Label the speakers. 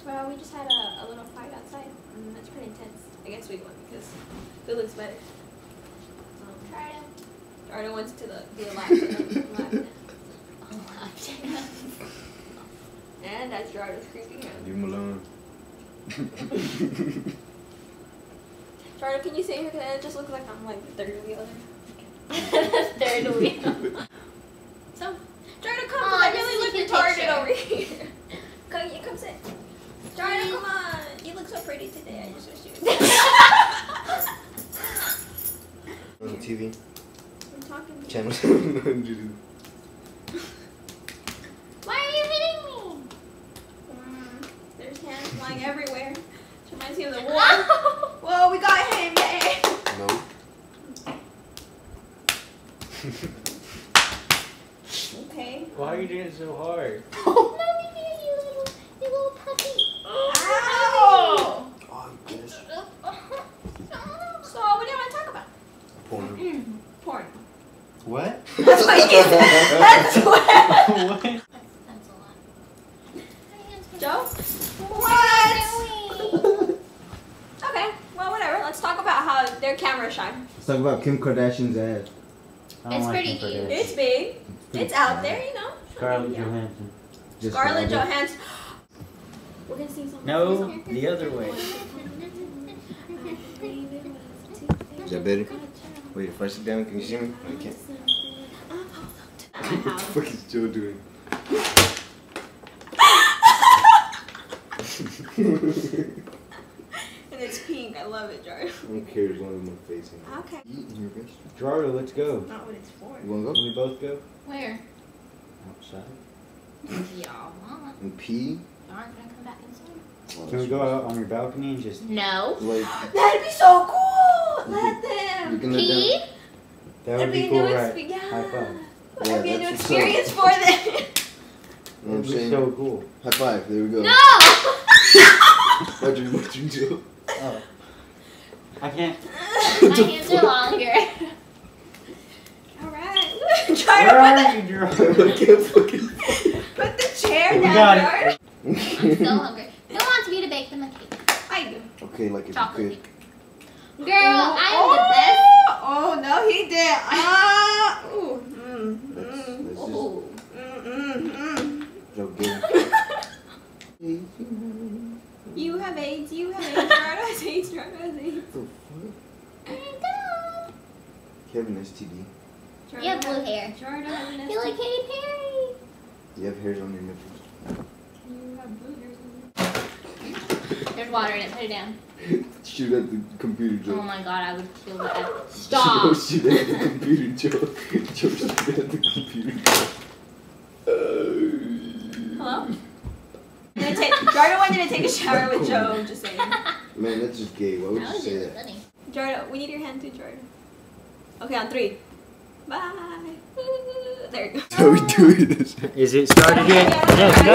Speaker 1: Well, we just had a little fight outside. That's pretty intense. I guess we won because it looks better. Gerardo wants to be alive. And that's Gerardo's creepy hand.
Speaker 2: Leave him alone.
Speaker 1: Gerardo, can you sit here? Because it just looks like I'm like the third wheel.
Speaker 3: Third wheel.
Speaker 1: So, Gerardo, come on. I really look retarded over here. Come sit. Gerardo, come on. You look so pretty today. I just wish you would.
Speaker 2: On the TV.
Speaker 1: I'm talking to you.
Speaker 2: Channel 700.
Speaker 3: Why are you hitting me?
Speaker 1: There's hands flying everywhere. Which reminds me of the war. Whoa, we got him, man.
Speaker 2: No.
Speaker 1: Okay.
Speaker 4: Why are you doing it so hard?
Speaker 3: No, you little puppy.
Speaker 1: Ow!
Speaker 2: Oh, yes.
Speaker 1: So, what do you want to talk about?
Speaker 2: Porn.
Speaker 1: Porn.
Speaker 2: What?
Speaker 1: That's what you said. That's what.
Speaker 4: What?
Speaker 3: That's a lot.
Speaker 1: Joe? What? Okay, well, whatever. Let's talk about how their cameras shine.
Speaker 5: Let's talk about Kim Kardashian's ad.
Speaker 4: I don't
Speaker 3: It's
Speaker 4: like
Speaker 3: pretty
Speaker 4: Kim
Speaker 3: huge.
Speaker 4: Kardashian.
Speaker 1: It's big. It's out there, you know.
Speaker 4: Scarlett
Speaker 1: Yeah.
Speaker 4: Johansson.
Speaker 5: Just
Speaker 1: Scarlett
Speaker 5: Scarlett.
Speaker 1: Johansson. We're gonna sing something.
Speaker 4: No, the other way.
Speaker 2: Is that better? Wait, if I sit down, can you see me? No, you can't. What the fuck is Joe doing?
Speaker 1: And it's pink. I love it, Gerardo.
Speaker 2: I don't care as long as my face ain't.
Speaker 1: Okay.
Speaker 2: Eat in your best.
Speaker 4: Gerardo, let's go.
Speaker 1: Not what it's for.
Speaker 2: You wanna go?
Speaker 4: Can we both go?
Speaker 3: Where?
Speaker 4: Outside.
Speaker 3: Y'all want?
Speaker 2: And pee?
Speaker 3: Y'all aren't gonna come back inside?
Speaker 2: Oh,
Speaker 4: Can we go out on your balcony and just...
Speaker 3: No.
Speaker 2: Like,
Speaker 1: That'd be so cool. Let them.
Speaker 2: you're gonna
Speaker 3: Pee?
Speaker 4: That would
Speaker 1: That'd
Speaker 4: be
Speaker 1: a
Speaker 4: cool,
Speaker 1: new
Speaker 4: right?
Speaker 1: experience.
Speaker 4: High five.
Speaker 1: That'd be a new
Speaker 2: that's what's
Speaker 1: experience for them.
Speaker 2: You know what I'm
Speaker 4: That'd be
Speaker 2: saying?
Speaker 4: so cool.
Speaker 2: High five, there we go.
Speaker 3: No!
Speaker 2: Watch you, Joe.
Speaker 4: Oh. I can't.
Speaker 3: My hands are longer.
Speaker 1: Alright.
Speaker 4: Where
Speaker 1: Gerardo,
Speaker 4: are you, Gerardo?
Speaker 2: I can't fucking.
Speaker 1: put the chair
Speaker 4: We
Speaker 1: down,
Speaker 4: got it.
Speaker 1: Gerardo.
Speaker 3: I'm so hungry. Who wants me to bake them a cake?
Speaker 1: I do.
Speaker 2: Okay, like if you
Speaker 3: Chocolate
Speaker 2: could.
Speaker 3: cake. Girl, I'm the best.
Speaker 1: Oh, no, he did. Ooh.
Speaker 2: Let's just.
Speaker 3: Ooh.
Speaker 2: Joe, get it.
Speaker 1: You have AIDS. You have AIDS. Gerardo has AIDS. Gerardo has AIDS.
Speaker 2: What the fuck? Kevin STD.
Speaker 3: You have blue hair.
Speaker 1: Gerardo has an
Speaker 3: You like Katy Perry.
Speaker 2: You have hairs on your nipples.
Speaker 1: You have blue hairs.
Speaker 3: There's water in it. Put it down.
Speaker 2: Shoot at the computer, Joe.
Speaker 3: Oh my god, I would kill that. Stop.
Speaker 2: Joe, shoot at the computer, Joe. Joe, shoot at the computer, Joe.
Speaker 1: Hello? Gerardo wanted to take a shower with Joe. Just saying.
Speaker 2: Man, that's just gay. Why would
Speaker 3: That
Speaker 2: you
Speaker 3: was
Speaker 2: say
Speaker 3: really
Speaker 2: that?
Speaker 3: funny.
Speaker 1: Gerardo, we need your hand too, Gerardo. Okay, on 3. Bye. There you go.
Speaker 2: How we doing this?
Speaker 4: Is it started yet? Yes, stop.